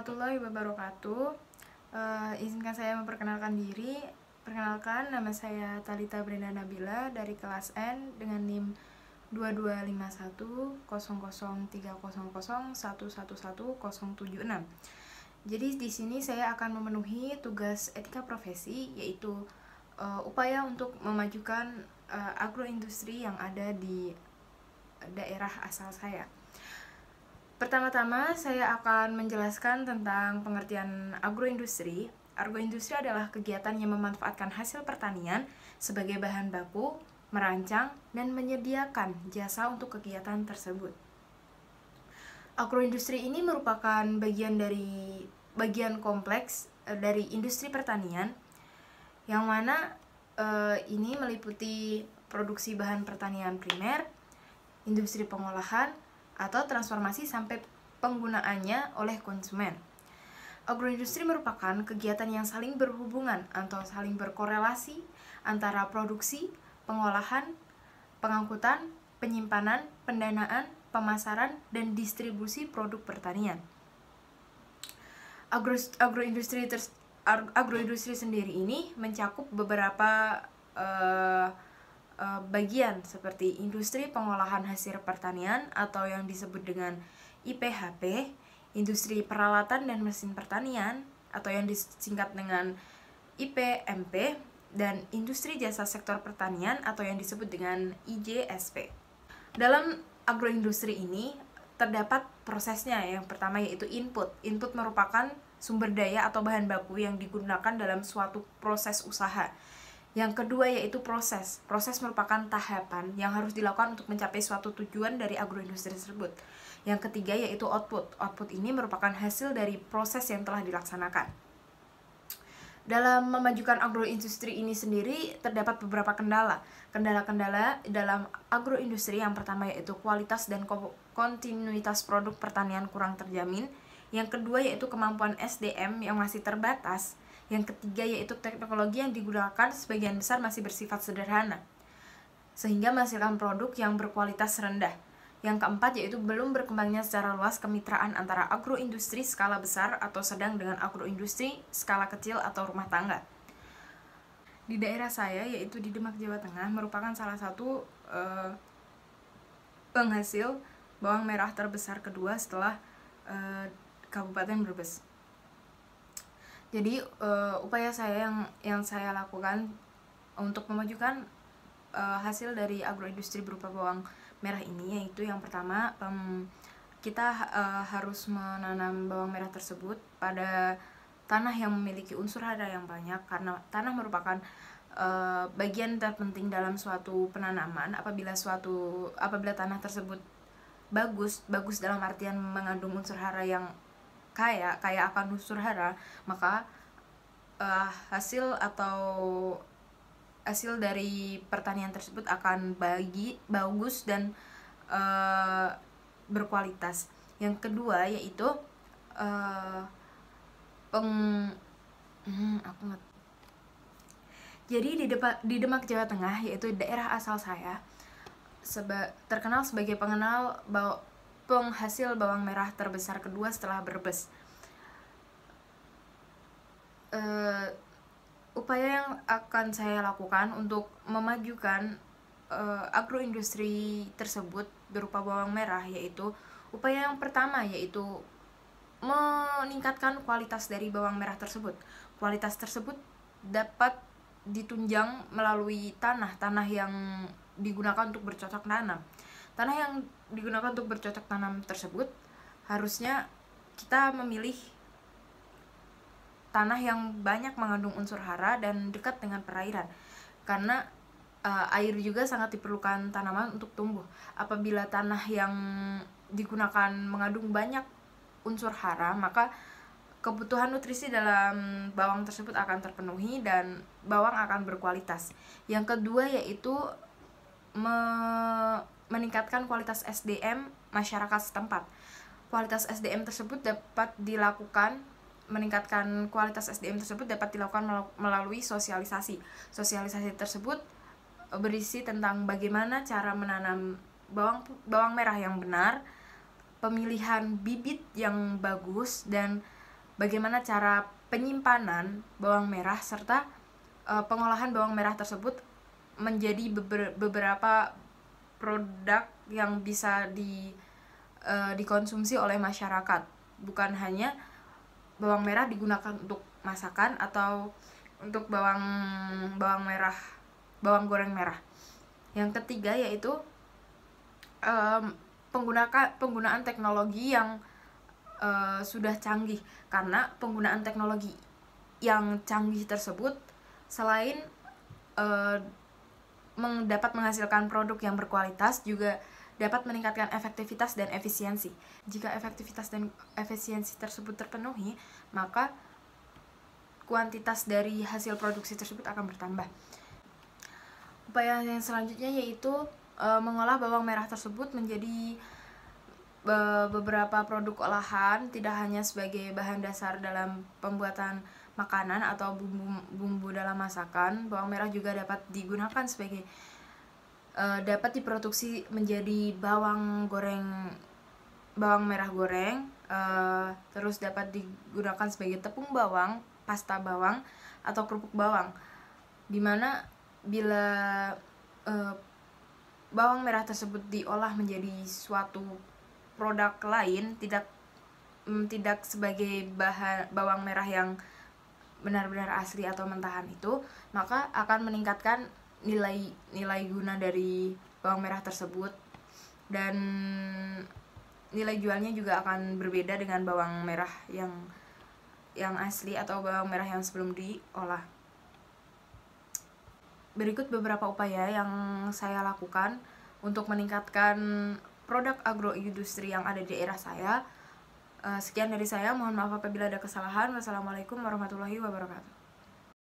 warahmatullahi wabarakatuh. Izinkan saya memperkenalkan diri. Perkenalkan, nama saya Thalita Brenda Nabila dari kelas N dengan NIM 2251003001111076. Jadi di sini saya akan memenuhi tugas etika profesi, yaitu upaya untuk memajukan agroindustri yang ada di daerah asal saya. Pertama-tama saya akan menjelaskan tentang pengertian agroindustri. Agroindustri adalah kegiatan yang memanfaatkan hasil pertanian sebagai bahan baku, merancang, dan menyediakan jasa untuk kegiatan tersebut. Agroindustri ini merupakan bagian kompleks dari industri pertanian, yang mana ini meliputi produksi bahan pertanian primer, industri pengolahan, atau transformasi sampai penggunaannya oleh konsumen. Agroindustri merupakan kegiatan yang saling berhubungan atau saling berkorelasi antara produksi, pengolahan, pengangkutan, penyimpanan, pendanaan, pemasaran, dan distribusi produk pertanian. Agroindustri sendiri ini mencakup beberapa bagian seperti industri pengolahan hasil pertanian atau yang disebut dengan IPHP, industri peralatan dan mesin pertanian atau yang disingkat dengan IPMP, dan industri jasa sektor pertanian atau yang disebut dengan IJSP. Dalam agroindustri ini terdapat prosesnya. Yang pertama yaitu input. Input merupakan sumber daya atau bahan baku yang digunakan dalam suatu proses usaha. Yang kedua yaitu proses. Proses merupakan tahapan yang harus dilakukan untuk mencapai suatu tujuan dari agroindustri tersebut. Yang ketiga yaitu output. Output ini merupakan hasil dari proses yang telah dilaksanakan. Dalam memajukan agroindustri ini sendiri terdapat beberapa kendala. Kendala-kendala dalam agroindustri yang pertama yaitu kualitas dan kontinuitas produk pertanian kurang terjamin. Yang kedua yaitu kemampuan SDM yang masih terbatas. Yang ketiga yaitu teknologi yang digunakan sebagian besar masih bersifat sederhana, sehingga menghasilkan produk yang berkualitas rendah. Yang keempat yaitu belum berkembangnya secara luas kemitraan antara agroindustri skala besar atau sedang dengan agroindustri skala kecil atau rumah tangga. Di daerah saya, yaitu di Demak, Jawa Tengah, merupakan salah satu penghasil bawang merah terbesar kedua setelah Kabupaten Brebes. Jadi upaya saya yang saya lakukan untuk memajukan hasil dari agroindustri berupa bawang merah ini yaitu yang pertama, kita harus menanam bawang merah tersebut pada tanah yang memiliki unsur hara yang banyak, karena tanah merupakan bagian terpenting dalam suatu penanaman. Apabila tanah tersebut bagus dalam artian mengandung unsur hara yang kaya akan unsur hara, maka hasil dari pertanian tersebut akan bagus dan berkualitas. Yang kedua yaitu jadi di Demak, Jawa Tengah, yaitu daerah asal saya, terkenal sebagai penghasil bawang merah terbesar kedua setelah Brebes. Upaya yang akan saya lakukan untuk memajukan agroindustri tersebut berupa bawang merah yaitu upaya yang pertama yaitu meningkatkan kualitas dari bawang merah tersebut. Kualitas tersebut dapat ditunjang melalui tanah yang digunakan untuk bercocok tanam. Tanah yang digunakan untuk bercocok tanam tersebut harusnya kita memilih tanah yang banyak mengandung unsur hara dan dekat dengan perairan, karena air juga sangat diperlukan tanaman untuk tumbuh. Apabila tanah yang digunakan mengandung banyak unsur hara, maka kebutuhan nutrisi dalam bawang tersebut akan terpenuhi dan bawang akan berkualitas. Yang kedua yaitu meningkatkan kualitas SDM masyarakat setempat. Meningkatkan kualitas SDM tersebut dapat dilakukan melalui sosialisasi. Sosialisasi tersebut berisi tentang bagaimana cara menanam bawang merah yang benar, pemilihan bibit yang bagus, dan bagaimana cara penyimpanan bawang merah serta pengolahan bawang merah tersebut menjadi beberapa produk yang bisa dikonsumsi oleh masyarakat. Bukan hanya bawang merah digunakan untuk masakan atau untuk bawang goreng merah. Yang ketiga yaitu penggunaan teknologi yang sudah canggih, karena penggunaan teknologi yang canggih tersebut selain dapat menghasilkan produk yang berkualitas, juga dapat meningkatkan efektivitas dan efisiensi. Jika efektivitas dan efisiensi tersebut terpenuhi, maka kuantitas dari hasil produksi tersebut akan bertambah. Upaya yang selanjutnya yaitu mengolah bawang merah tersebut menjadi beberapa produk olahan, tidak hanya sebagai bahan dasar dalam pembuatan makanan atau bumbu dalam masakan. Bawang merah juga dapat digunakan sebagai dapat diproduksi menjadi bawang merah goreng, terus dapat digunakan sebagai tepung bawang, pasta bawang, atau kerupuk bawang, dimana bila bawang merah tersebut diolah menjadi suatu produk lain, tidak sebagai bawang merah yang benar-benar asli atau mentahan itu, maka akan meningkatkan nilai guna dari bawang merah tersebut, dan nilai jualnya juga akan berbeda dengan bawang merah yang asli atau bawang merah yang sebelum diolah. Berikut beberapa upaya yang saya lakukan untuk meningkatkan produk agroindustri yang ada di daerah saya. Sekian dari saya, mohon maaf apabila ada kesalahan. Wassalamualaikum warahmatullahi wabarakatuh.